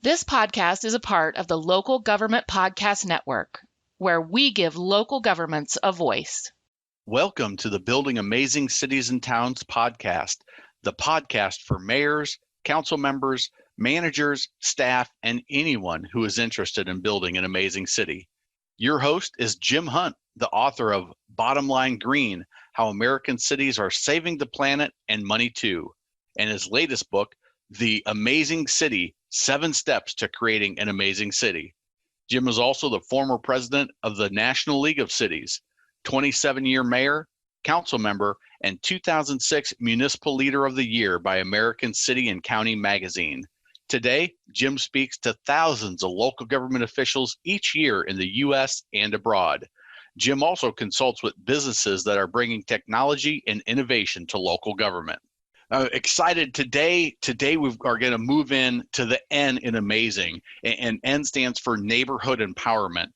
This podcast is a part of the Local Government Podcast Network, where we give local governments a voice. Welcome to the Building Amazing Cities and Towns podcast, the podcast for mayors, council members, managers, staff, and anyone who is interested in building an amazing city. Your host is Jim Hunt, the author of Bottom Line Green, How American Cities Are Saving the Planet and Money Too, and his latest book, The Amazing City, 7 Steps to Creating an Amazing City. Jim is also the former president of the National League of Cities, 27-year mayor, council member, and 2006 Municipal Leader of the Year by American City and County Magazine. Today, Jim speaks to thousands of local government officials each year in the U.S. and abroad. Jim also consults with businesses that are bringing technology and innovation to local government. Excited today. Today we are going to move in to the N in amazing, and N stands for neighborhood empowerment.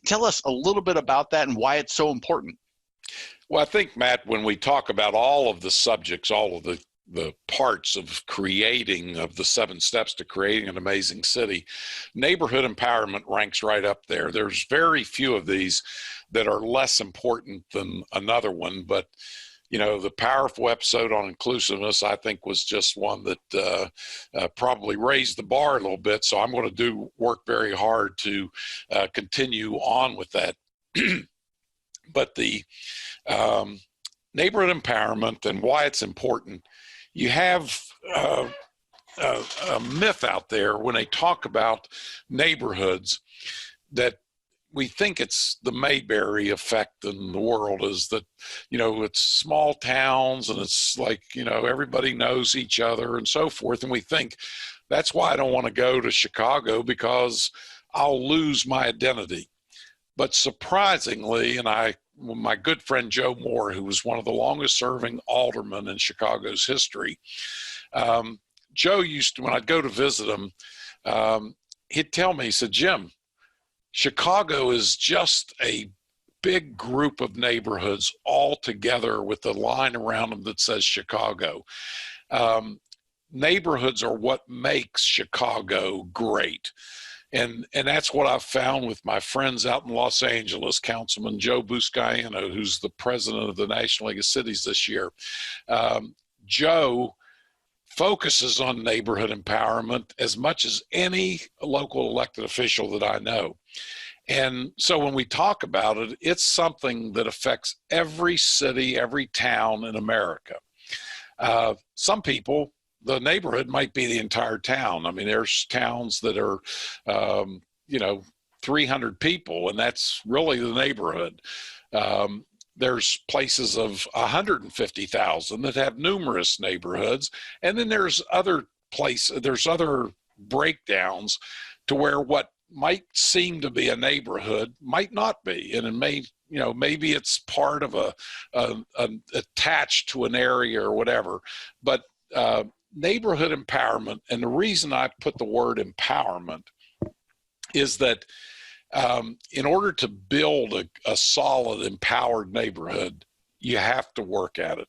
Tell us a little bit about that and why it's so important. Well, I think, Matt, when we talk about all of the subjects, all of the parts of the 7 steps to creating an amazing city, neighborhood empowerment ranks right up there. There's very few of these that are less important than another one, but you know, the powerful episode on inclusiveness, I think, was just one that probably raised the bar a little bit. So I'm going to work very hard to continue on with that. But the neighborhood empowerment and why it's important, you have a myth out there when they talk about neighborhoods that we think it's the Mayberry effect in the world, is that, you know, it's small towns and it's like, you know, everybody knows each other and so forth. And we think that's why I don't want to go to Chicago, because I'll lose my identity. But surprisingly, and my good friend Joe Moore, who was one of the longest serving aldermen in Chicago's history, Joe used to, when I'd go to visit him, he'd tell me, he said, Jim, Chicago is just a big group of neighborhoods all together with a line around them that says Chicago. Neighborhoods are what makes Chicago great. And that's what I've found with my friends out in Los Angeles, Councilman Joe Buscaino, who's the president of the National League of Cities this year. Joe focuses on neighborhood empowerment as much as any local elected official that I know. And so when we talk about it, it's something that affects every city, every town in America. Some people, the neighborhood might be the entire town. I mean, there's towns that are, 300 people, and that's really the neighborhood. There's places of 150,000 that have numerous neighborhoods. And then there's other breakdowns to where what might seem to be a neighborhood might not be. And it may, maybe it's part of attached to an area or whatever. But neighborhood empowerment, and the reason I put the word empowerment is that in order to build a solid, empowered neighborhood, you have to work at it.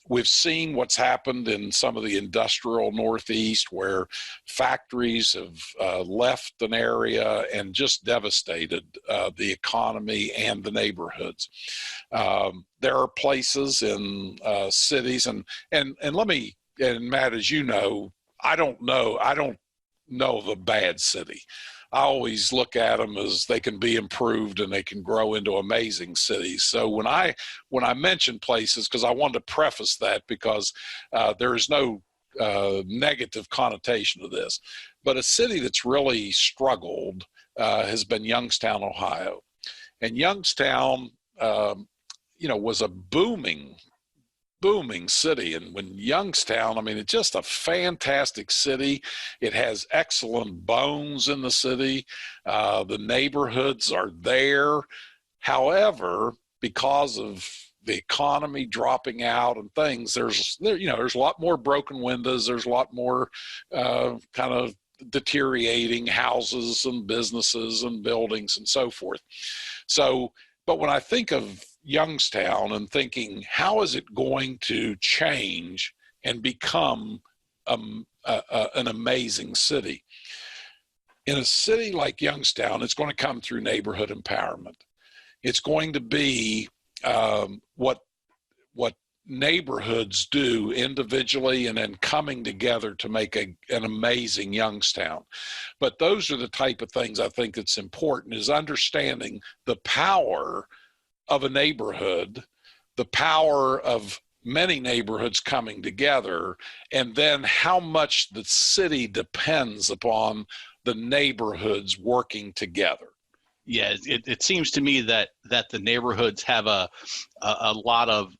We've seen what's happened in some of the industrial Northeast, where factories have left an area and just devastated the economy and the neighborhoods. There are places in cities, and Matt, as you know, I don't know the bad city. I always look at them as they can be improved and they can grow into amazing cities. So when I mention places, because I wanted to preface that, because there is no negative connotation to this, but a city that's really struggled has been Youngstown, Ohio. And Youngstown, was a booming city. And when Youngstown, it's just a fantastic city. It has excellent bones in the city. The neighborhoods are there. However, because of the economy dropping out and things, there's a lot more broken windows. There's a lot more kind of deteriorating houses and businesses and buildings and so forth. So, but when I think of Youngstown and thinking, how is it going to change and become an amazing city. In a city like Youngstown, it's going to come through neighborhood empowerment. It's going to be what neighborhoods do individually and then coming together to make an amazing Youngstown. But those are the type of things I think that's important, is understanding the power of a neighborhood, the power of many neighborhoods coming together, and then how much the city depends upon the neighborhoods working together. Yeah, it seems to me that the neighborhoods have a lot of,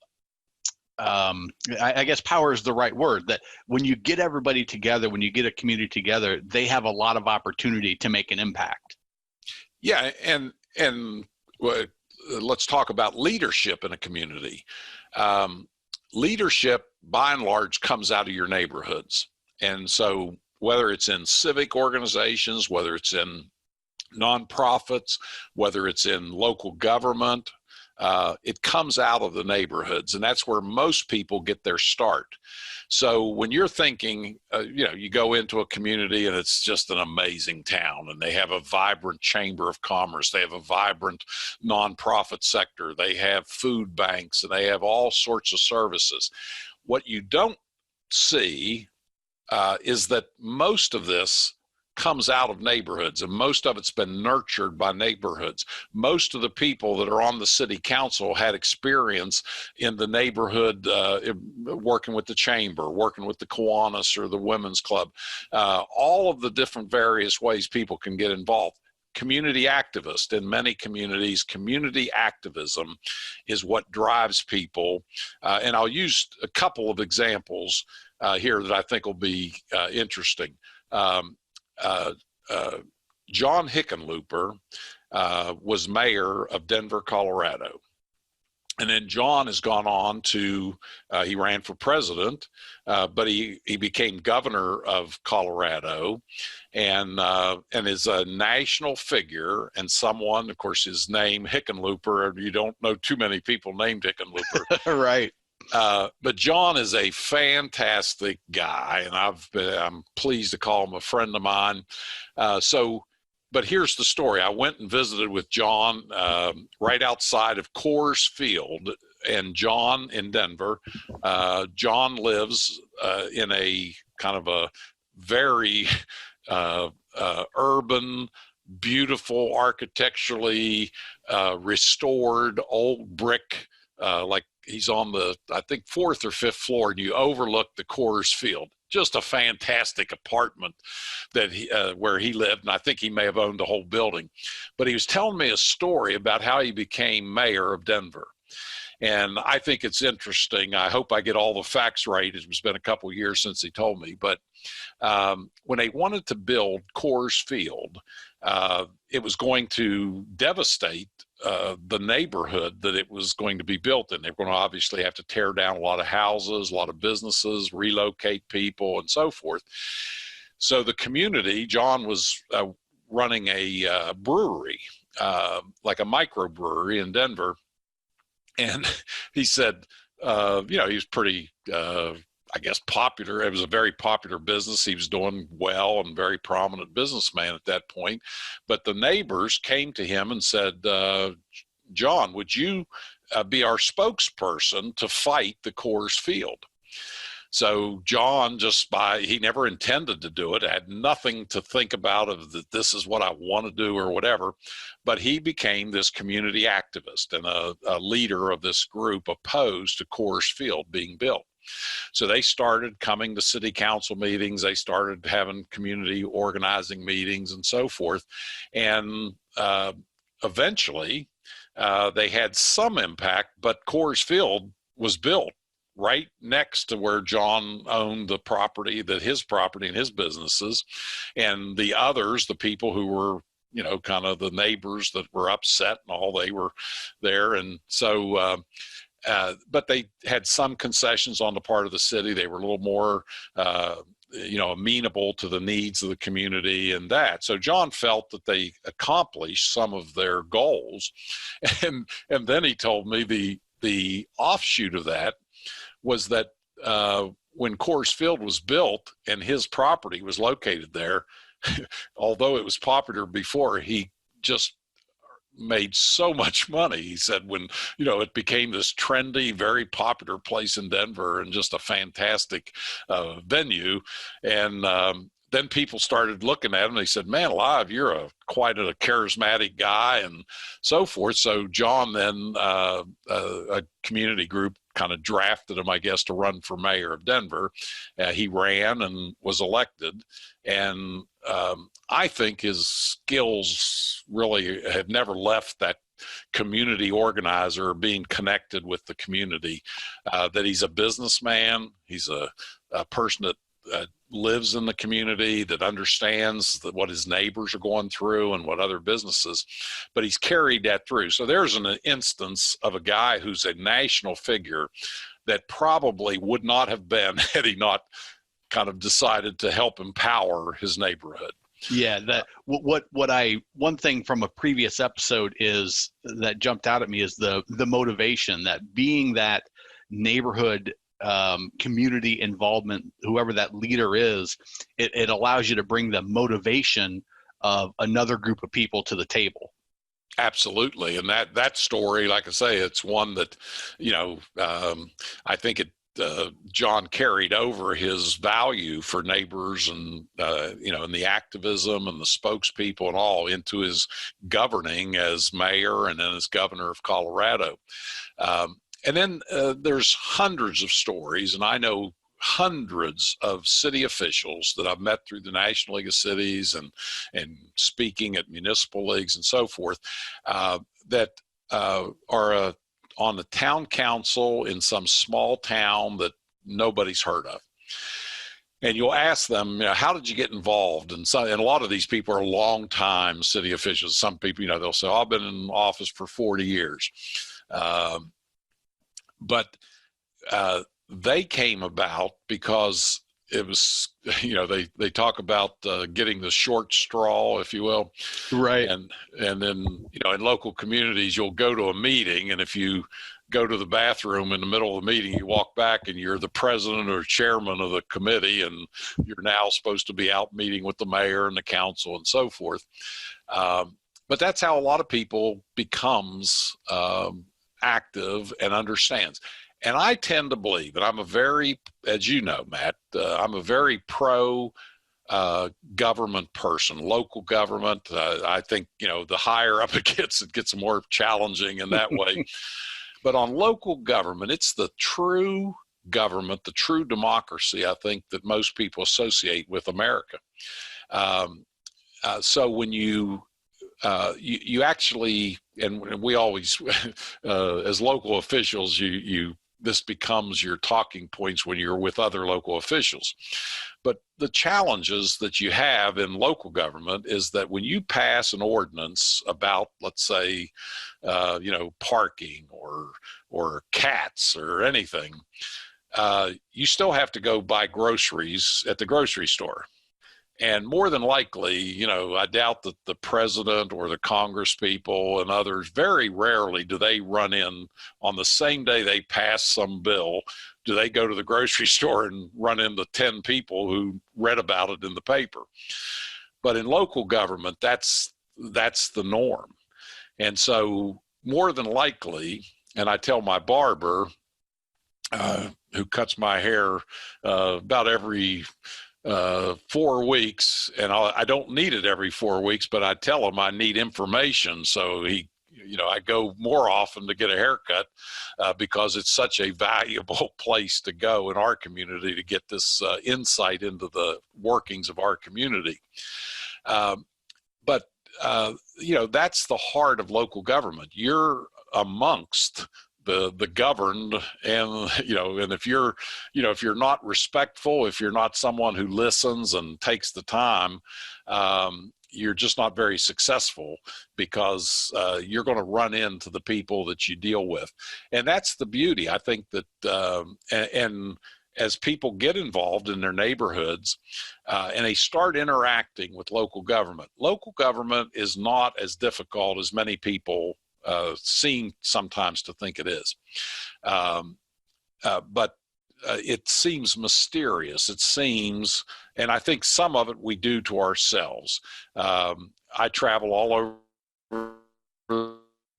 I guess power is the right word, that when you get everybody together, when you get a community together, they have a lot of opportunity to make an impact. Yeah, and let's talk about leadership in a community. Leadership, by and large, comes out of your neighborhoods. And so whether it's in civic organizations, whether it's in nonprofits, whether it's in local government, it comes out of the neighborhoods, and that's where most people get their start. So when you're thinking, you go into a community and it's just an amazing town, and they have a vibrant chamber of commerce, they have a vibrant nonprofit sector, they have food banks, and they have all sorts of services. What you don't see is that most of this comes out of neighborhoods, and most of it's been nurtured by neighborhoods. Most of the people that are on the city council had experience in the neighborhood, working with the chamber, working with the Kiwanis or the women's club, all of the different various ways people can get involved. Community activist. In many communities, community activism is what drives people. And I'll use a couple of examples here that I think will be interesting. John Hickenlooper was mayor of Denver, Colorado. And then John has gone on to, he ran for president, but he became governor of Colorado, and is a national figure and someone, of course, his name, Hickenlooper, you don't know too many people named Hickenlooper. Right. But John is a fantastic guy, and I'm pleased to call him a friend of mine. But here's the story. I went and visited with John right outside of Coors Field, and John in Denver. John lives in a kind of a very urban, beautiful, architecturally restored old brick, like he's on the, I think, 4th or 5th floor, and you overlook the Coors Field. Just a fantastic apartment that where he lived, and I think he may have owned the whole building. But he was telling me a story about how he became mayor of Denver. And I think it's interesting. I hope I get all the facts right. It's been a couple of years since he told me. But when they wanted to build Coors Field, it was going to devastate the neighborhood that it was going to be built in. They're going to obviously have to tear down a lot of houses, a lot of businesses, relocate people, and so forth. So the community, John was running a brewery, like a microbrewery in Denver. And he said, he was pretty, I guess, popular. It was a very popular business. He was doing well and very prominent businessman at that point. But the neighbors came to him and said, John, would you be our spokesperson to fight the Coors Field? So John, he never intended to do it, had nothing to think about of that this is what I want to do or whatever, but he became this community activist and a leader of this group opposed to Coors Field being built. So they started coming to city council meetings, they started having community organizing meetings and so forth, and eventually they had some impact, but Coors Field was built right next to where John owned the property, his property and his businesses, and the others, the people who were, kind of the neighbors that were upset and all, they were there. And so, but they had some concessions on the part of the city. They were a little more, amenable to the needs of the community and that. So John felt that they accomplished some of their goals. And then he told me the offshoot of that was that when Coors Field was built and his property was located there, although it was popular before, he just made so much money. He said when, it became this trendy, very popular place in Denver and just a fantastic venue. And then people started looking at him. They said, man alive, you're quite a charismatic guy and so forth. So John then, a community group kind of drafted him, I guess, to run for mayor of Denver. He ran and was elected. And I think his skills really have never left that community organizer, being connected with the community, that he's a businessman. He's a person that lives in the community, that understands what his neighbors are going through and what other businesses, but he's carried that through. So there's an instance of a guy who's a national figure that probably would not have been had he not kind of decided to help empower his neighborhood. Yeah, one thing from a previous episode is that jumped out at me is the motivation, that being that neighborhood community involvement, whoever that leader is, it allows you to bring the motivation of another group of people to the table. Absolutely. And that story, like I say, it's one that, I think John carried over his value for neighbors and, and the activism and the spokespeople and all into his governing as mayor and then as governor of Colorado. And then there's hundreds of stories, and I know hundreds of city officials that I've met through the National League of Cities and speaking at municipal leagues and so forth, that are on the town council in some small town that nobody's heard of. And you'll ask them, how did you get involved? And a lot of these people are long-time city officials. Some people, they'll say, I've been in office for 40 years. But they came about because it was, they talk about getting the short straw, if you will. Right. And then, in local communities, you'll go to a meeting, and if you go to the bathroom in the middle of the meeting, you walk back and you're the president or chairman of the committee, and you're now supposed to be out meeting with the mayor and the council and so forth. But that's how a lot of people becomes active and understands. And I tend to believe, and I'm a very, as you know, Matt, I'm a very pro government person, local government. I think, the higher up it gets more challenging in that way. But on local government, it's the true government, the true democracy, I think, that most people associate with America. So when you actually, and we always, as local officials, this becomes your talking points when you're with other local officials. But the challenges that you have in local government is that when you pass an ordinance about, let's say, parking or cats or anything, you still have to go buy groceries at the grocery store. And more than likely, I doubt that the president or the Congress people and others, very rarely do they run in on the same day they pass some bill. Do they go to the grocery store and run into 10 people who read about it in the paper? But in local government, that's the norm. And so more than likely, and I tell my barber, who cuts my hair about every 4 weeks, and I don't need it every 4 weeks, but I tell him I need information. So I go more often to get a haircut because it's such a valuable place to go in our community to get this insight into the workings of our community. But that's the heart of local government. You're amongst the governed, and and if you're not respectful, if you're not someone who listens and takes the time, you're just not very successful, because you're going to run into the people that you deal with. And that's the beauty, I think, that and as people get involved in their neighborhoods and they start interacting with local government is not as difficult as many people seem sometimes to think it is. But it seems mysterious. It seems, and I think some of it we do to ourselves. I travel all over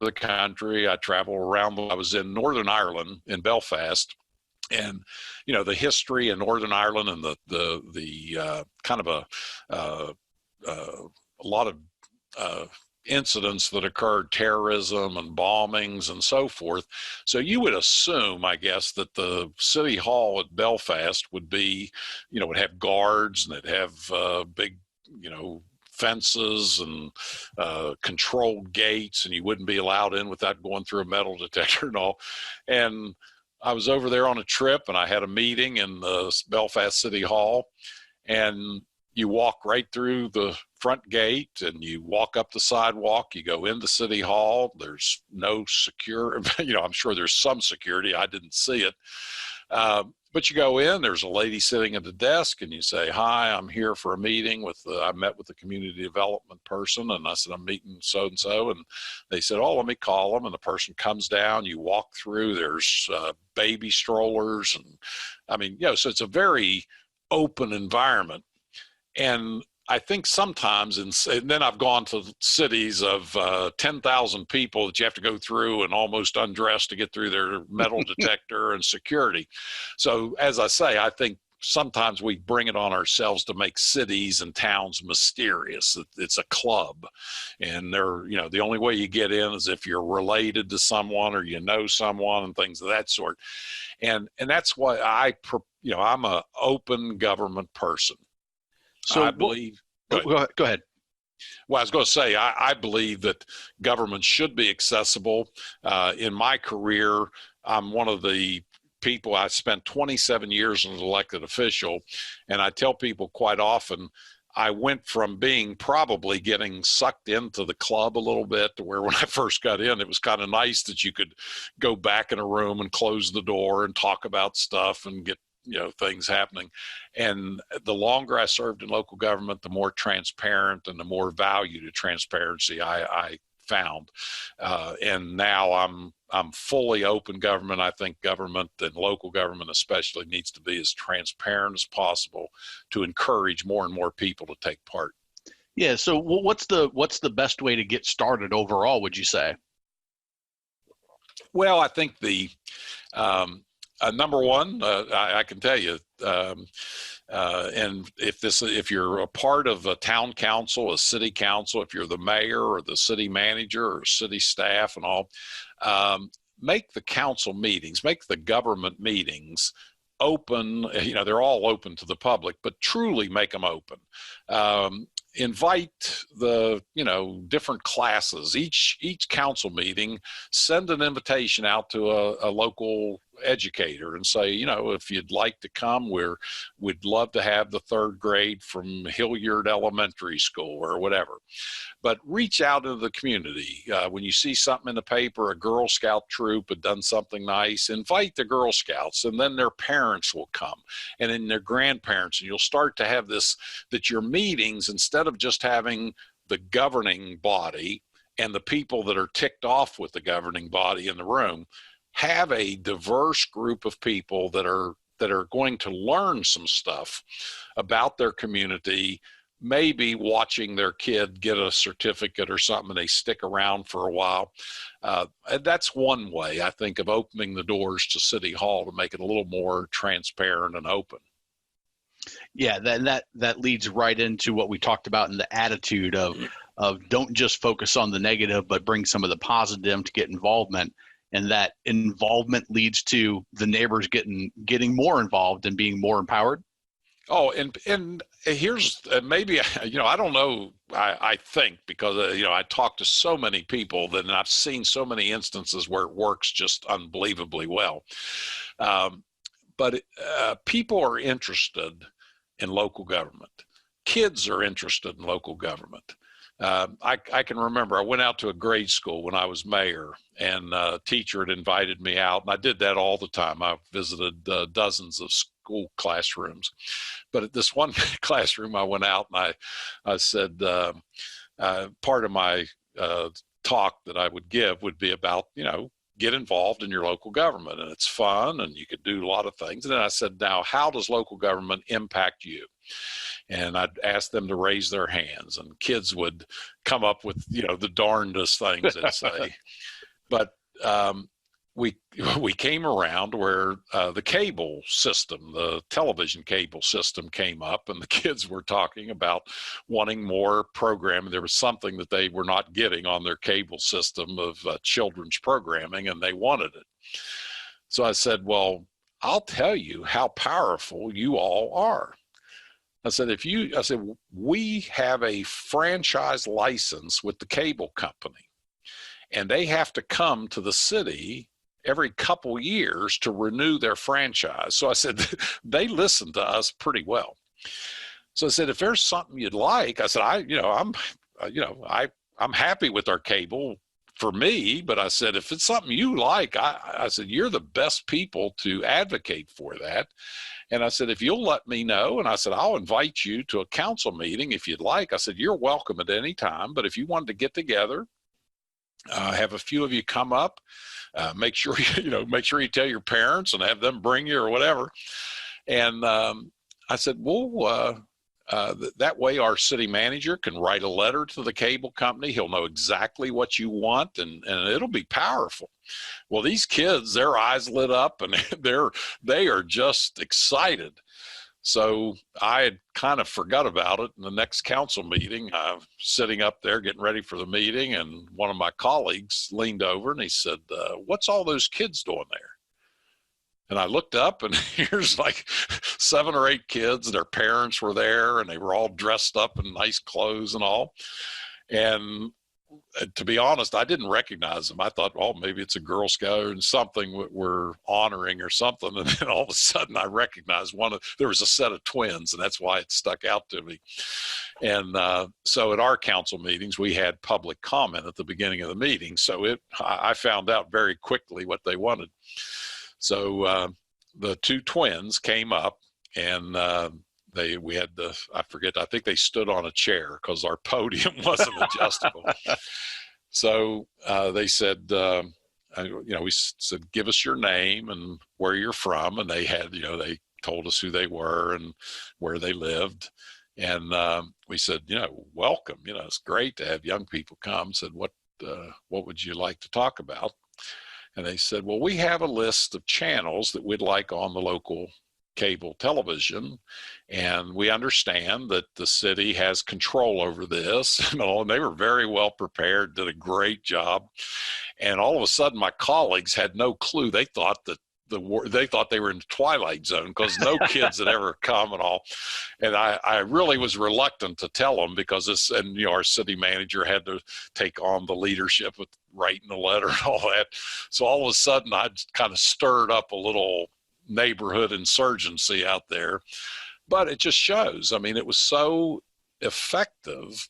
the country. I travel around. I was in Northern Ireland, in Belfast, and the history in Northern Ireland and the kind of a lot of incidents that occurred, terrorism and bombings and so forth. So you would assume, I guess, that the city hall at Belfast would be, would have guards, and it'd have big, fences and controlled gates, and you wouldn't be allowed in without going through a metal detector and all. And I was over there on a trip, and I had a meeting in the Belfast City Hall, and you walk right through the front gate and you walk up the sidewalk, you go into City Hall. There's no secure, I'm sure there's some security. I didn't see it. But you go in, there's a lady sitting at the desk, and you say, "Hi, I'm here for a meeting I met with the community development person." And I said, "I'm meeting so-and-so." And they said, "Oh, let me call them." And the person comes down, you walk through, there's baby strollers. And so it's a very open environment. And I think sometimes, and then I've gone to cities of 10,000 people that you have to go through and almost undress to get through their metal detector and security. So as I say, I think sometimes we bring it on ourselves to make cities and towns mysterious. It's a club, and the only way you get in is if you're related to someone or someone and things of that sort. And that's why I'm an open government person. So I believe. Go ahead. Well, I was going to say, I believe that government should be accessible. In my career, I'm one of the people, I spent 27 years as an elected official, and I tell people quite often, I went from being probably getting sucked into the club a little bit to where when I first got in, it was kind of nice that you could go back in a room and close the door and talk about stuff and get things happening. And the longer I served in local government, the more transparent and the more value to transparency I found. And now I'm fully open government. I think government, and local government especially, needs to be as transparent as possible to encourage more and more people to take part. Yeah. So what's the best way to get started overall, would you say? Well, I think the number one, I can tell you, and if you're a part of a town council, a city council, if you're the mayor or the city manager or city staff and all, make the council meetings, make the government meetings open. They're all open to the public, but truly make them open. Invite the different classes. Each council meeting, send an invitation out to a local educator and say, if you'd like to come, we'd love to have the third grade from Hilliard Elementary School or whatever. But reach out into the community. When you see something in the paper, a Girl Scout troop had done something nice, invite the Girl Scouts, and then their parents will come, and then their grandparents, and you'll start to have this, that your meetings, instead of just having the governing body and the people that are ticked off with the governing body in the room, have a diverse group of people that are going to learn some stuff about their community, maybe watching their kid get a certificate or something, and they stick around for a while. That's one way, I think, of opening the doors to City Hall to make it a little more transparent and open. Yeah, that leads right into what we talked about in the attitude of don't just focus on the negative, but bring some of the positive to get involvement. And that involvement leads to the neighbors getting more involved and being more empowered. Oh, and here's maybe, I don't know, I think, because, I talk to so many people and I've seen so many instances where it works just unbelievably well. But people are interested in local government. Kids are interested in local government. I can remember I went out to a grade school when I was mayor, and a teacher had invited me out, and I did that all the time. I visited dozens of school classrooms, but at this one classroom I went out and I said part of my talk that I would give would be about get involved in your local government, and it's fun and you could do a lot of things. And then I said, now, how does local government impact you? And I'd ask them to raise their hands, and kids would come up with, the darndest things they'd say. But we came around where the cable system, the television cable system came up, and the kids were talking about wanting more programming. There was something that they were not getting on their cable system of children's programming, and they wanted it. So I said, well, I'll tell you how powerful you all are. I said, we have a franchise license with the cable company, and they have to come to the city every couple years to renew their franchise. So I said, they listen to us pretty well. So I said, if there's something you'd like, I said, I'm happy with our cable for me, but I said, if it's something you like, I said, you're the best people to advocate for that. And I said, if you'll let me know, and I said, I'll invite you to a council meeting if you'd like. I said, you're welcome at any time, but if you wanted to get together, have a few of you come up, make sure you tell your parents and have them bring you or whatever. And I said, well, that way our city manager can write a letter to the cable company. He'll know exactly what you want, and it'll be powerful. Well, these kids, their eyes lit up, and they are just excited. So I had kind of forgot about it. In the next council meeting, I'm sitting up there getting ready for the meeting, and one of my colleagues leaned over and he said, what's all those kids doing there? And I looked up, and here's like 7 or 8 kids, and their parents were there, and they were all dressed up in nice clothes and all. And to be honest, I didn't recognize them. I thought, oh, maybe it's a Girl Scout and something we're honoring or something. And then all of a sudden I recognized there was a set of twins, and that's why it stuck out to me. And so at our council meetings, we had public comment at the beginning of the meeting. So I found out very quickly what they wanted. So the 2 twins came up, and I think they stood on a chair because our podium wasn't adjustable. So they said, we said, give us your name and where you're from. And they had, they told us who they were and where they lived. And we said, welcome, it's great to have young people come. Said, what would you like to talk about? And they said, well, we have a list of channels that we'd like on the local cable television, and we understand that the city has control over this. And they were very well prepared, did a great job. And all of a sudden, my colleagues had no clue. They thought that they thought they were in the Twilight Zone because no kids had ever come and all. And I really was reluctant to tell them because our city manager had to take on the leadership with writing the letter and all that. So all of a sudden I kind of stirred up a little neighborhood insurgency out there, but it just shows. I mean, it was so effective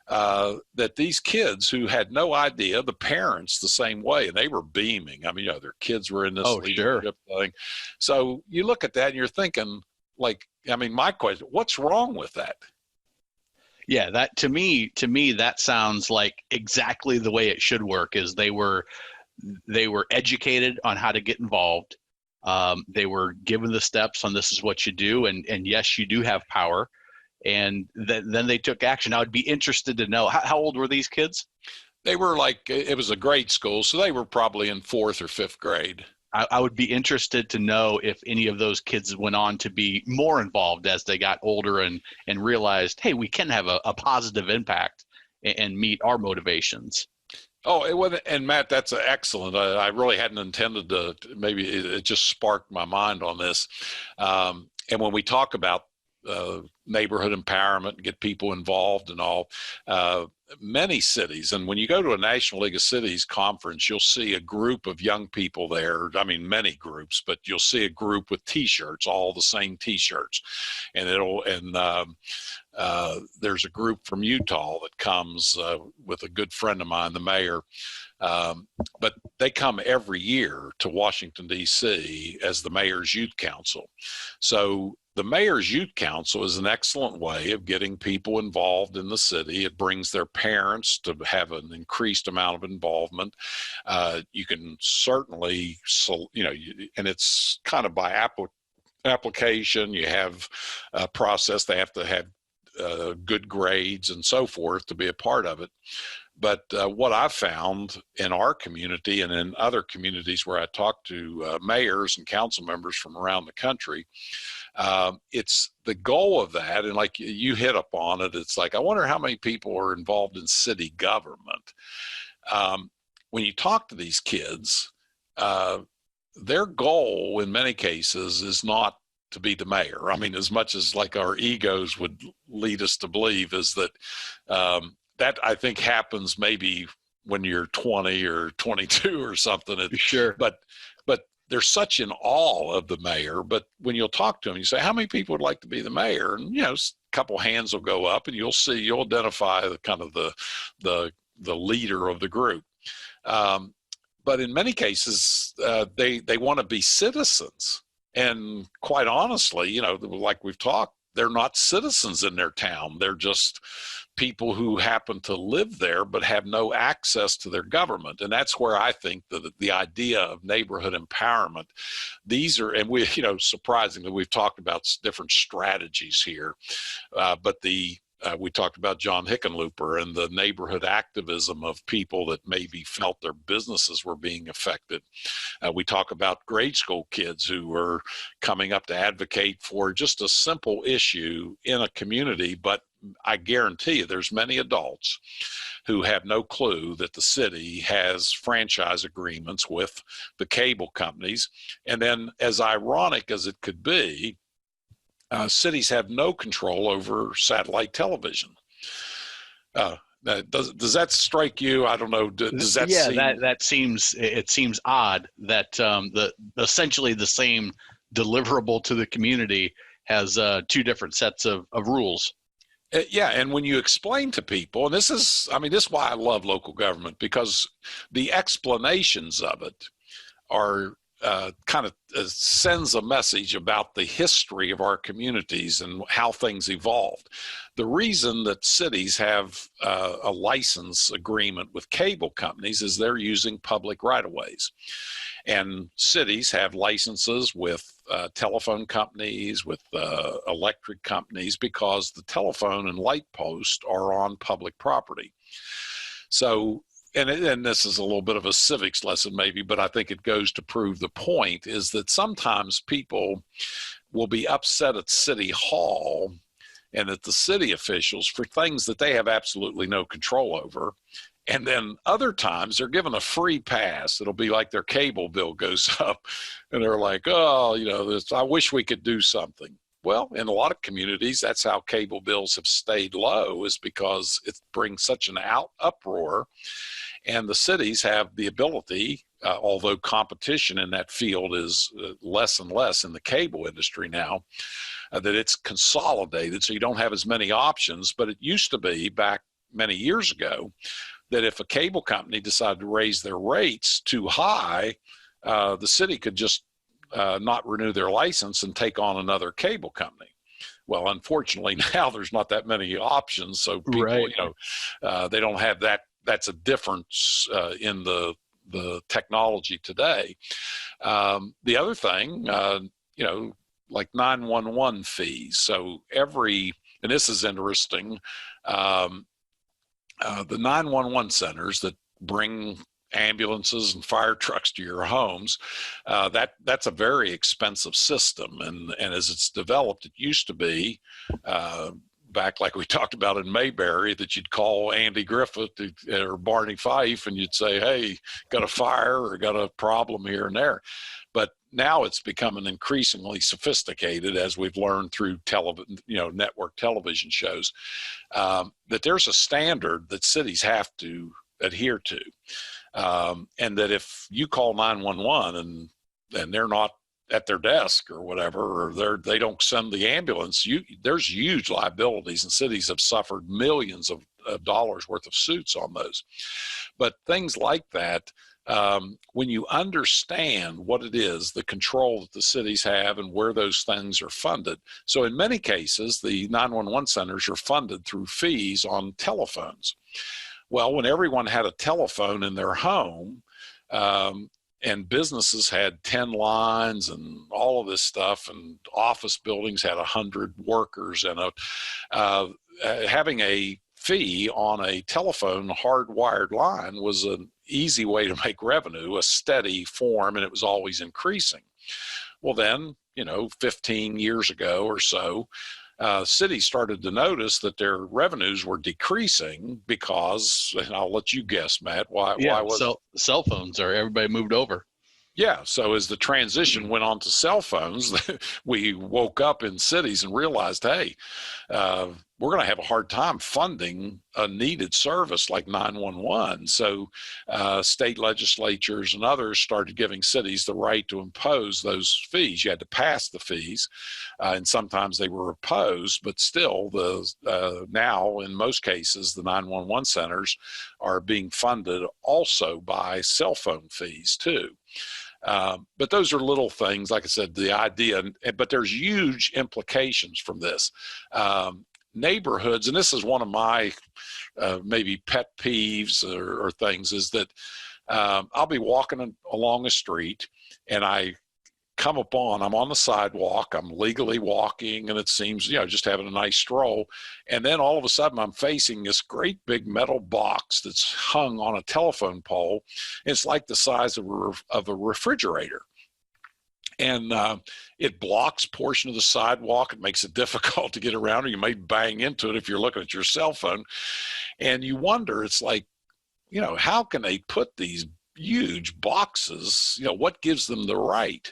that these kids who had no idea, the parents the same way, and they were beaming. I mean, their kids were in this leadership thing. So you look at that and you're thinking, my question, what's wrong with that? Yeah, that to me, that sounds like exactly the way it should work. Is they were educated on how to get involved. They were given the steps on this is what you do, and yes, you do have power. And then they took action. I would be interested to know, how old were these kids? They were it was a grade school, so they were probably in 4th or 5th grade. I would be interested to know if any of those kids went on to be more involved as they got older and realized, hey, we can have a positive impact and meet our motivations. Oh, it was, and Matt, that's excellent. I really hadn't intended to. Maybe it just sparked my mind on this. And when we talk about neighborhood empowerment, get people involved and all, many cities, and when you go to a National League of Cities conference, you'll see a group of young people there. I mean, many groups, but you'll see a group with T-shirts, all the same T-shirts, and there's a group from Utah that comes with a good friend of mine, the mayor. But they come every year to Washington, D.C. as the mayor's youth council. So the mayor's youth council is an excellent way of getting people involved in the city. It brings their parents to have an increased amount of involvement. You can certainly, and it's kind of by application. You have a process. They have to have good grades and so forth to be a part of it. But what I've found in our community and in other communities where I talk to mayors and council members from around the country, it's the goal of that. And like you hit upon it, it's like, I wonder how many people are involved in city government. When you talk to these kids, their goal in many cases is not to be the mayor. I mean, as much as like our egos would lead us to believe, is that that I think happens maybe when you're 20 or 22 or something. Sure. But they're such in awe of the mayor. But when you'll talk to them, you say, how many people would like to be the mayor? And, a couple hands will go up and you'll identify the kind of the leader of the group. But in many cases, they want to be citizens. And quite honestly, like we've talked, they're not citizens in their town. They're just people who happen to live there but have no access to their government. And that's where I think that the idea of neighborhood empowerment, and we, surprisingly, we've talked about different strategies here, but we talked about John Hickenlooper and the neighborhood activism of people that maybe felt their businesses were being affected. We talk about grade school kids who were coming up to advocate for just a simple issue in a community, but I guarantee you there's many adults who have no clue that the city has franchise agreements with the cable companies. And then, as ironic as it could be, cities have no control over satellite television. Does that strike you? I don't know. Does that seem... that seems odd that essentially the same deliverable to the community has two different sets of rules. Yeah, and when you explain to people, and this is why I love local government, because the explanations of it are kind of sends a message about the history of our communities and how things evolved. The reason that cities have a license agreement with cable companies is they're using public right-of-ways. And cities have licenses with telephone companies, with electric companies, because the telephone and light posts are on public property. So, and this is a little bit of a civics lesson maybe, but I think it goes to prove the point, is that sometimes people will be upset at City Hall and at the city officials for things that they have absolutely no control over. And then other times they're given a free pass. It'll be like their cable bill goes up and they're like, oh, I wish we could do something. Well, in a lot of communities, that's how cable bills have stayed low, is because it brings such an uproar. And the cities have the ability, although competition in that field is less and less in the cable industry now, that it's consolidated, so you don't have as many options. But it used to be, back many years ago, that if a cable company decided to raise their rates too high, the city could just not renew their license and take on another cable company. Well, unfortunately, now there's not that many options, so people, right. They don't have that. That's a difference in the technology today. The other thing, like 911 fees. So and this is interesting, the 911 centers that bring ambulances and fire trucks to your homes, that's a very expensive system. And as it's developed, it used to be back, like we talked about in Mayberry, that you'd call Andy Griffith or Barney Fife and you'd say, hey, got a fire or got a problem here and there. But now it's becoming increasingly sophisticated, as we've learned through network television shows, that there's a standard that cities have to adhere to. And that if you call 911 and they're not at their desk or whatever, or they don't send the ambulance, there's huge liabilities, and cities have suffered millions of dollars worth of suits on those. But things like that, when you understand what it is, the control that the cities have and where those things are funded. So in many cases, the 911 centers are funded through fees on telephones. Well, when everyone had a telephone in their home, and businesses had 10 lines and all of this stuff, and office buildings had 100 workers, and having a fee on a telephone hardwired line was an easy way to make revenue, a steady form, and it was always increasing. Well, then, 15 years ago or so, cities started to notice that their revenues were decreasing because, and I'll let you guess, Matt, why was cell phones are everybody moved over. Yeah, so as the transition went on to cell phones, we woke up in cities and realized, hey, we're going to have a hard time funding a needed service like 911. So state legislatures and others started giving cities the right to impose those fees. You had to pass the fees, and sometimes they were opposed, but still, now in most cases, the 911 centers are being funded also by cell phone fees too. But those are little things, like I said, the idea, but there's huge implications from this. Neighborhoods, and this is one of my maybe pet peeves or things, is that I'll be walking along a street and I'm on the sidewalk, I'm legally walking, and it seems, just having a nice stroll. And then all of a sudden I'm facing this great big metal box that's hung on a telephone pole. It's like the size of a refrigerator. And it blocks a portion of the sidewalk. It makes it difficult to get around, or you may bang into it if you're looking at your cell phone. And you wonder, it's like, how can they put these huge boxes, what gives them the right?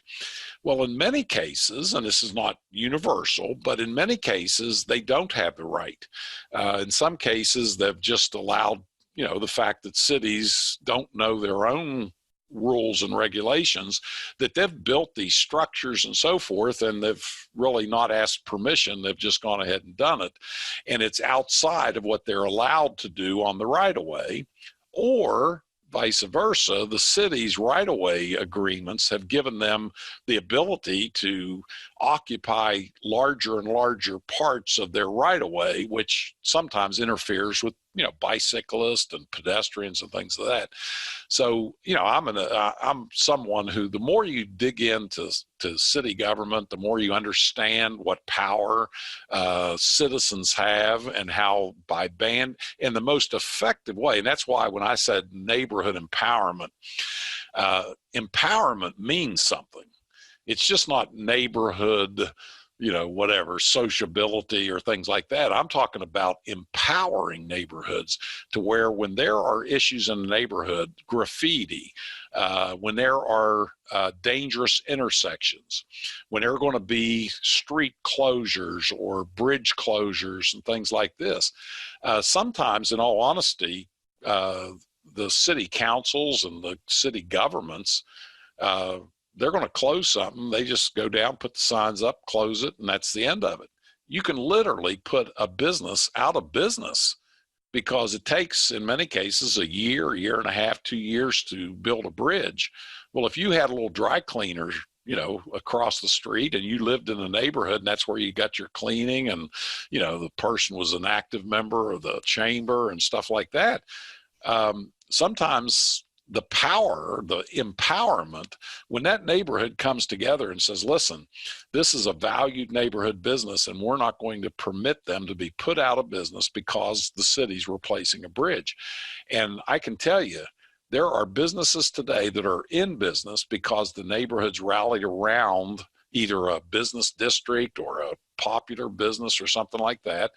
Well, in many cases, and this is not universal, but in many cases, they don't have the right. In some cases, they've just allowed, the fact that cities don't know their own rules and regulations, that they've built these structures and so forth, and they've really not asked permission. They've just gone ahead and done it. And it's outside of what they're allowed to do on the right of way, or vice versa, the city's right-of-way agreements have given them the ability to occupy larger and larger parts of their right-of-way, which sometimes interferes with, bicyclists and pedestrians and things like that. So, I'm someone who, the more you dig into city government, the more you understand what power citizens have, and how by in the most effective way. And that's why when I said neighborhood empowerment, empowerment means something. It's just not neighborhood, whatever, sociability or things like that. I'm talking about empowering neighborhoods to where when there are issues in the neighborhood, graffiti, when there are dangerous intersections, when there are going to be street closures or bridge closures and things like this, sometimes, in all honesty, the city councils and the city governments, they're going to close something. They just go down, put the signs up, close it, and that's the end of it. You can literally put a business out of business because it takes, in many cases, a year and a half, 2 years to build a bridge. Well, if you had a little dry cleaner, across the street, and you lived in a neighborhood and that's where you got your cleaning, and, the person was an active member of the chamber and stuff like that, sometimes the power, the empowerment, when that neighborhood comes together and says, listen, this is a valued neighborhood business, and we're not going to permit them to be put out of business because the city's replacing a bridge. And I can tell you, there are businesses today that are in business because the neighborhoods rallied around either a business district or a popular business or something like that.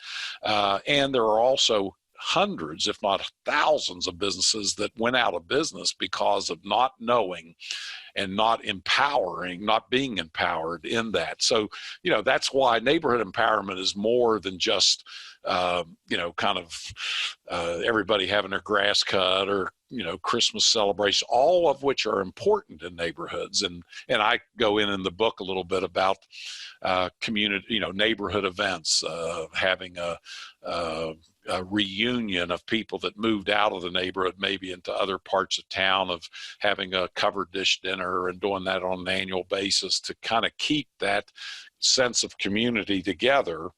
And there are also hundreds, if not thousands, of businesses that went out of business because of not knowing and not empowering, not being empowered in that. So, that's why neighborhood empowerment is more than just, everybody having their grass cut or, Christmas celebration, all of which are important in neighborhoods. And I go in the book a little bit about community, neighborhood events, having a reunion of people that moved out of the neighborhood, maybe into other parts of town, of having a covered dish dinner and doing that on an annual basis to kind of keep that sense of community together.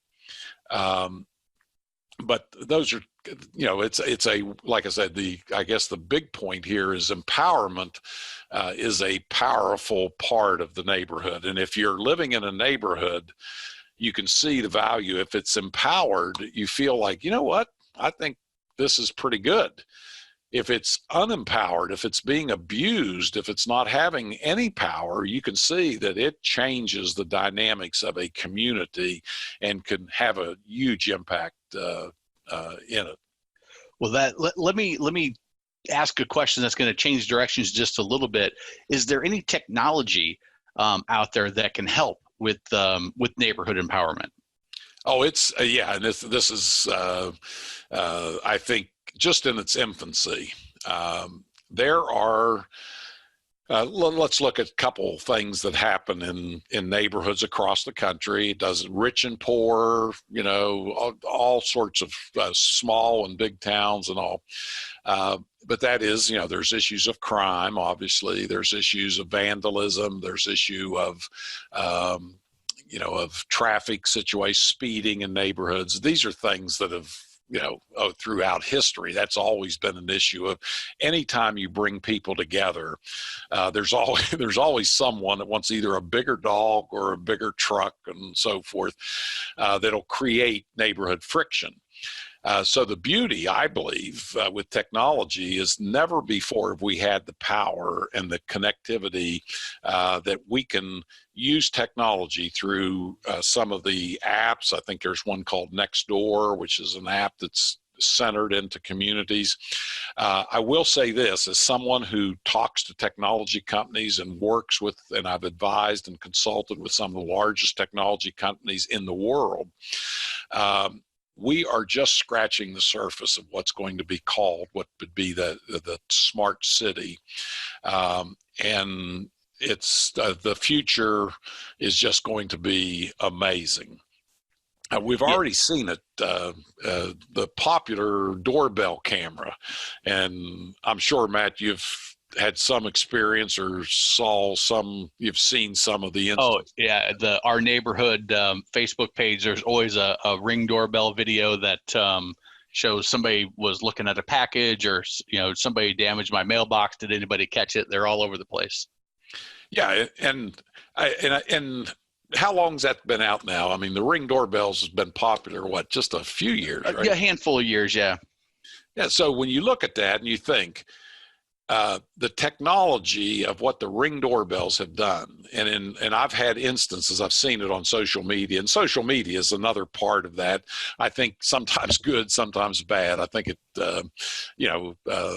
But those are, it's a, like I said, I guess the big point here is empowerment is a powerful part of the neighborhood. And if you're living in a neighborhood, you can see the value. If it's empowered, you feel like, you know what, I think this is pretty good. If it's unempowered, if it's being abused, if it's not having any power, you can see that it changes the dynamics of a community and can have a huge impact in it. Well, let me ask a question that's going to change directions just a little bit. Is there any technology out there that can help with neighborhood empowerment? Oh, it's yeah, and this is I think just in its infancy. There are. Let's look at a couple things that happen in neighborhoods across the country. It does rich and poor, all sorts of small and big towns and all. But that is, there's issues of crime, obviously. There's issues of vandalism. There's issue of, of traffic situations, speeding in neighborhoods. These are things that have, throughout history, that's always been an issue of anytime you bring people together, there's always someone that wants either a bigger dog or a bigger truck and so forth, that'll create neighborhood friction. So the beauty, I believe, with technology is never before have we had the power and the connectivity that we can use technology through some of the apps. I think there's one called Nextdoor, which is an app that's centered into communities. I will say this, as someone who talks to technology companies and works with, and I've advised and consulted with some of the largest technology companies in the world, we are just scratching the surface of what's going to be called what would be the smart city. And it's the future is just going to be amazing. We've already seen it, the popular doorbell camera. And I'm sure, Matt, you've had some experience or you've seen some of the instances. Oh yeah, our neighborhood Facebook page, there's always a Ring doorbell video that shows somebody was looking at a package, or somebody damaged my mailbox. Did anybody catch it? They're all over the place. Yeah, and how long's that been out now? I mean, the Ring doorbells has been popular, just a few years, right? Yeah, a handful of years, yeah. Yeah, so when you look at that and you think, the technology of what the Ring doorbells have done, and I've had instances, I've seen it on social media, and social media is another part of that. I think sometimes good, sometimes bad. I think it,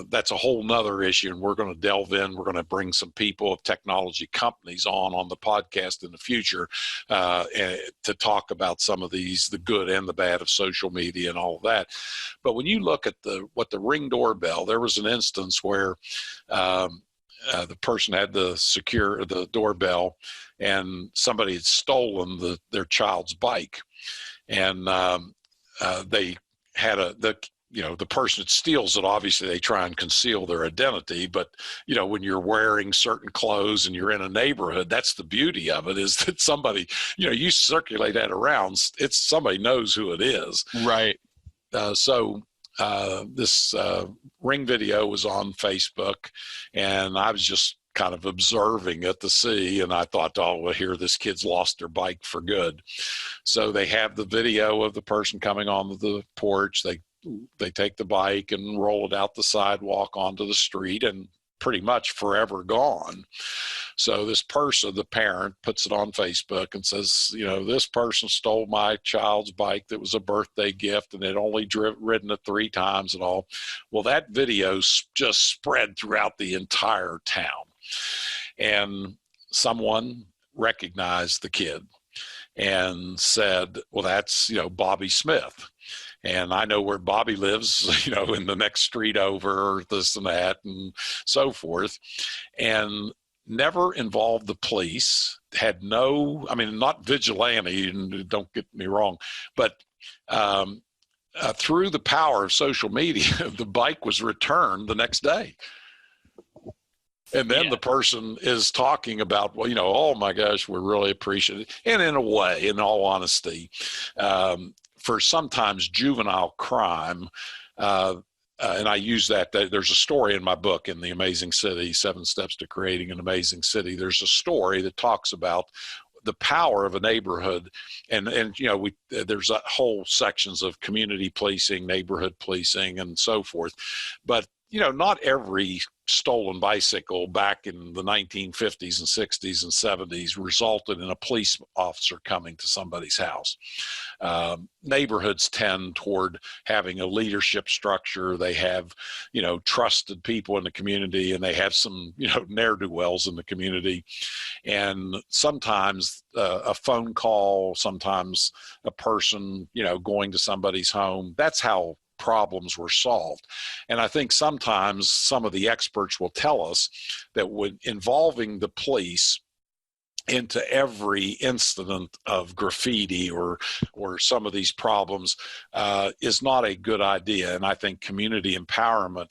that's a whole nother issue, and we're going to delve in. We're going to bring some people of technology companies on the podcast in the future to talk about some of these, the good and the bad of social media and all of that. But when you look at what the Ring doorbell, there was an instance where the person had the doorbell, and somebody had stolen their child's bike, and they had the person that steals it, obviously they try and conceal their identity, but when you're wearing certain clothes and you're in a neighborhood, that's the beauty of it, is that somebody, you circulate that around, somebody knows who it is. Right. So this Ring video was on Facebook, and I was just kind of observing it to see, and I thought, oh, well, here, this kid's lost their bike for good. So they have the video of the person coming on the porch. They take the bike and roll it out the sidewalk onto the street, and pretty much forever gone. So this person, the parent, puts it on Facebook and says, this person stole my child's bike that was a birthday gift, and had only ridden it 3 times and all. Well, that video just spread throughout the entire town. And someone recognized the kid and said, well, that's, Bobby Smith. And I know where Bobby lives, in the next street over, this and that and so forth. And never involved the police, had not vigilante, and don't get me wrong, but through the power of social media, the bike was returned the next day. And then the person is talking about, well, oh my gosh, we're really appreciative. And in a way, in all honesty, for sometimes juvenile crime, and I use that, there's a story in my book, In the Amazing City, 7 Steps to Creating an Amazing City. There's a story that talks about the power of a neighborhood, and there's whole sections of community policing, neighborhood policing, and so forth. But not every stolen bicycle back in the 1950s and 60s and 70s resulted in a police officer coming to somebody's house. Neighborhoods tend toward having a leadership structure. They have, trusted people in the community, and they have some, ne'er-do-wells in the community. And sometimes a phone call, sometimes a person, going to somebody's home, that's how problems were solved. And I think sometimes some of the experts will tell us that when involving the police into every incident of graffiti or some of these problems is not a good idea. And I think community empowerment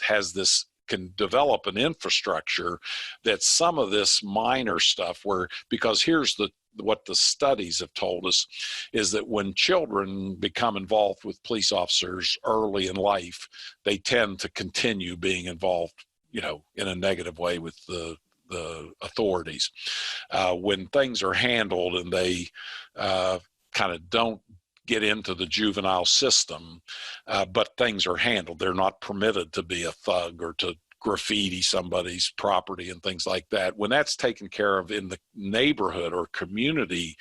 can develop an infrastructure that some of this minor stuff because here's what the studies have told us is that when children become involved with police officers early in life, they tend to continue being involved, in a negative way with the authorities. When things are handled and they kind of don't get into the juvenile system, but things are handled, they're not permitted to be a thug or to graffiti somebody's property and things like that. When that's taken care of in the neighborhood or community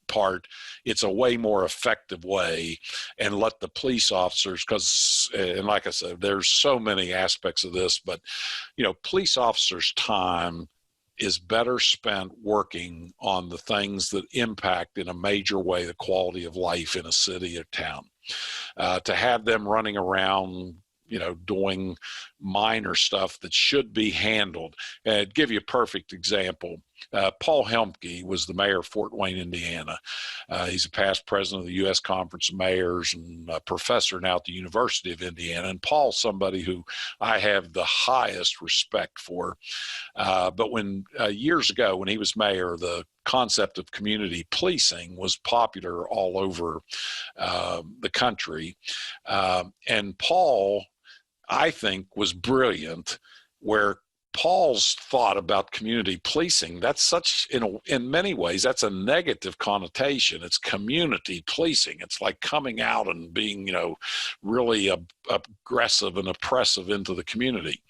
part, it's a way more effective way, and let the police officers, and like I said, there's so many aspects of this, but police officers' time is better spent working on the things that impact in a major way the quality of life in a city or town. To have them running around doing minor stuff that should be handled. And I'd give you a perfect example. Paul Helmke was the mayor of Fort Wayne, Indiana. He's a past president of the U.S. Conference of Mayors and a professor now at the University of Indiana. And Paul's somebody who I have the highest respect for. But when years ago, when he was mayor, the concept of community policing was popular all over the country. And Paul, I think, was brilliant, where Paul's thought about community policing, that's in many ways, that's a negative connotation. It's community policing. It's like coming out and being, really aggressive and oppressive into the community.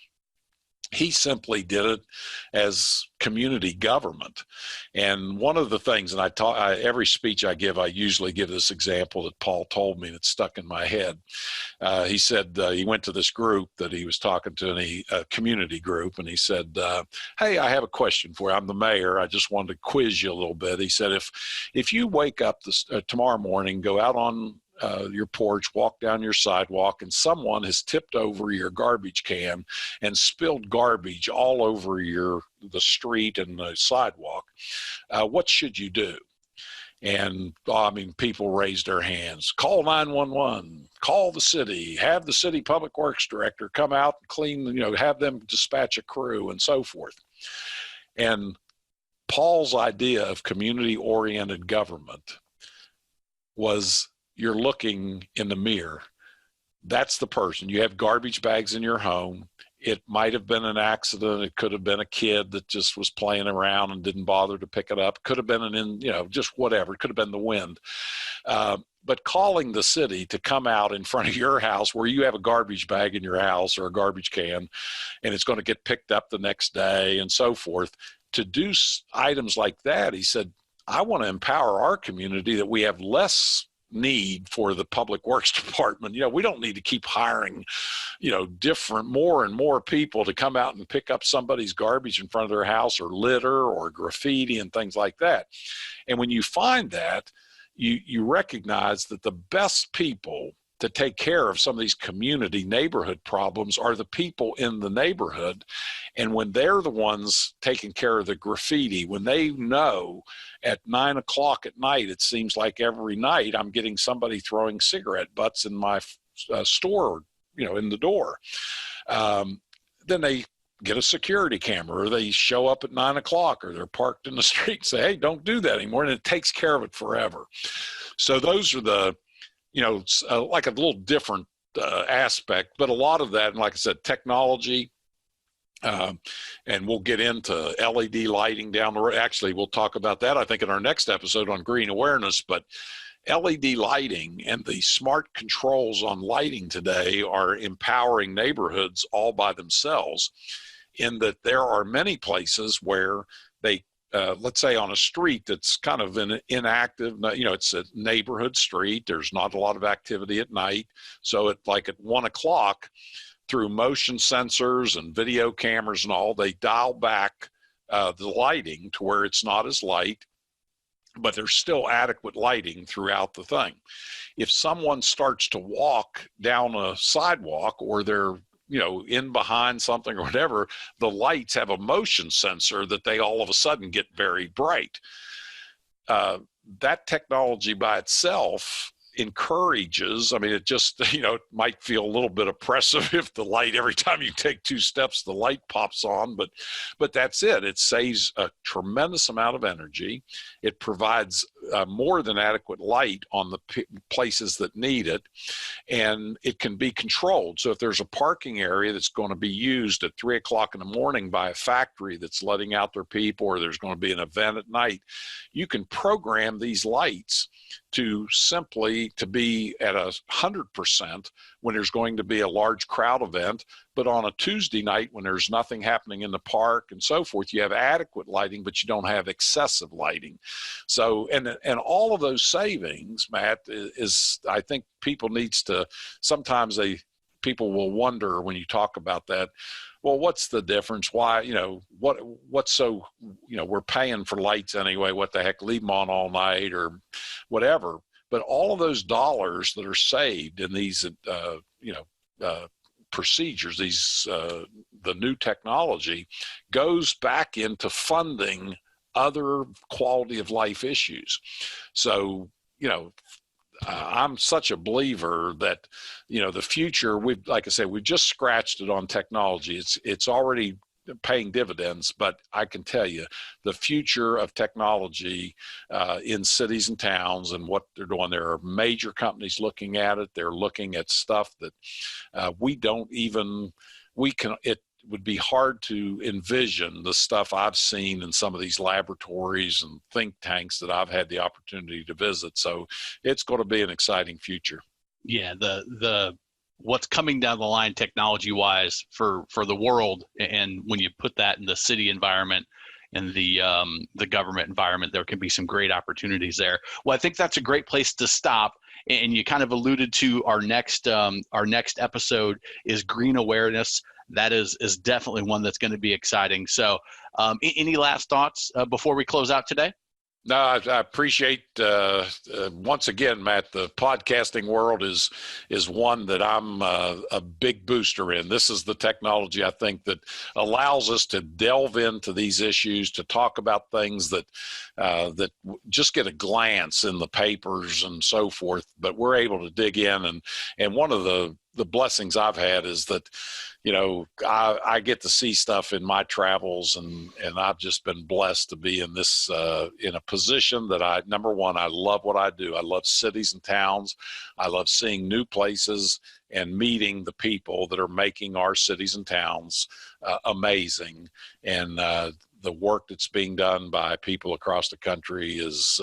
He simply did it as community government. And one of the things, and every speech I give, I usually give this example that Paul told me that stuck in my head. He said he went to this group that he was talking to, a community group, and he said, hey, I have a question for you. I'm the mayor. I just wanted to quiz you a little bit. He said, if you wake up tomorrow morning, go out on your porch, walk down your sidewalk, and someone has tipped over your garbage can and spilled garbage all over the street and the sidewalk, what should you do? And people raised their hands. Call 911, call the city, have the city public works director come out and clean, have them dispatch a crew and so forth. And Paul's idea of community-oriented government was, you're looking in the mirror. That's the person. You have garbage bags in your home. It might have been an accident. It could have been a kid that just was playing around and didn't bother to pick it up. Could have been just whatever. It could have been the wind. But calling the city to come out in front of your house where you have a garbage bag in your house or a garbage can, and it's going to get picked up the next day and so forth, to do items like that, he said, I want to empower our community that we have less need for the public works department. We don't need to keep hiring, more and more people to come out and pick up somebody's garbage in front of their house, or litter or graffiti and things like that. And when you find that, you recognize that the best people to take care of some of these community neighborhood problems are the people in the neighborhood. And when they're the ones taking care of the graffiti, when they know at 9 o'clock at night, it seems like every night I'm getting somebody throwing cigarette butts in my store, in the door. Then they get a security camera, or they show up at 9 o'clock, or they're parked in the street and say, hey, don't do that anymore. And it takes care of it forever. So those are the, like a little different aspect, but a lot of that, and like I said, technology, and we'll get into LED lighting down the road. Actually, we'll talk about that, I think, in our next episode on green awareness. But LED lighting and the smart controls on lighting today are empowering neighborhoods all by themselves, in that there are many places where they, let's say on a street that's kind of inactive, it's a neighborhood street, there's not a lot of activity at night. So at 1 o'clock, through motion sensors and video cameras and all, they dial back the lighting to where it's not as light, but there's still adequate lighting throughout the thing. If someone starts to walk down a sidewalk, or they're in behind something or whatever, the lights have a motion sensor that they all of a sudden get very bright. That technology by itself encourages, it just, it might feel a little bit oppressive if the light, every time you take 2 steps, the light pops on, but that's it. It saves a tremendous amount of energy. It provides more than adequate light on the places that need it, and it can be controlled. So if there's a parking area that's going to be used at 3 o'clock in the morning by a factory that's letting out their people, or there's going to be an event at night, you can program these lights to be at 100% when there's going to be a large crowd event. But on a Tuesday night, when there's nothing happening in the park and so forth, you have adequate lighting, but you don't have excessive lighting. So, and all of those savings, Matt, is I think people needs to, sometimes people will wonder when you talk about that, well, what's the difference? Why, what's so, we're paying for lights anyway, what the heck, leave them on all night or whatever. But all of those dollars that are saved in these, procedures, the new technology goes back into funding other quality of life issues. So, I'm such a believer that, the future, like I said, we've just scratched it on technology. It's already paying dividends, but I can tell you the future of technology in cities and towns and what they're doing, there are major companies looking at it. They're looking at stuff that it would be hard to envision the stuff I've seen in some of these laboratories and think tanks that I've had the opportunity to visit. So it's going to be an exciting future. Yeah, the what's coming down the line technology wise for the world, and when you put that in the city environment and the government environment, there can be some great opportunities there. Well, I think that's a great place to stop. And you kind of alluded to our next episode is green awareness. That is definitely one that's going to be exciting. So any last thoughts before we close out today? No, I appreciate, once again, Matt, the podcasting world is one that I'm a big booster in. This is the technology, I think, that allows us to delve into these issues, to talk about things that just get a glance in the papers and so forth, but we're able to dig in. And one of the blessings I've had is that, I get to see stuff in my travels, and I've just been blessed to be in this, in a position that number one, I love what I do. I love cities and towns. I love seeing new places and meeting the people that are making our cities and towns amazing. And the work that's being done by people across the country is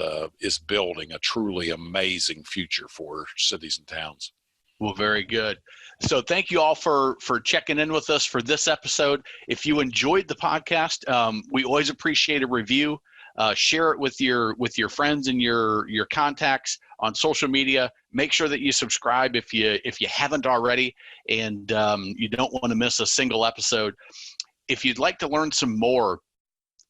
building a truly amazing future for cities and towns. Well, very good. So thank you all for checking in with us for this episode. If you enjoyed the podcast, we always appreciate a review. Share it with your friends and your contacts on social media. Make sure that you subscribe if you haven't already, and you don't want to miss a single episode. If you'd like to learn some more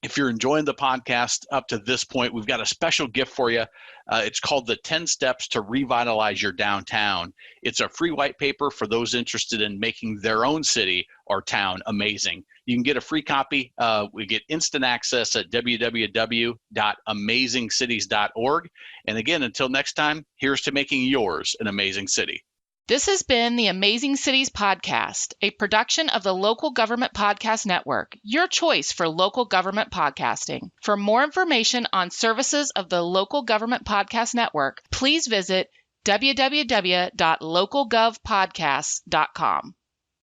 If you're enjoying the podcast up to this point, we've got a special gift for you. It's called the 10 Steps to Revitalize Your Downtown. It's a free white paper for those interested in making their own city or town amazing. You can get a free copy. We get instant access at www.amazingcities.org. And again, until next time, here's to making yours an amazing city. This has been the Amazing Cities Podcast, a production of the Local Government Podcast Network, your choice for local government podcasting. For more information on services of the Local Government Podcast Network, please visit www.localgovpodcasts.com.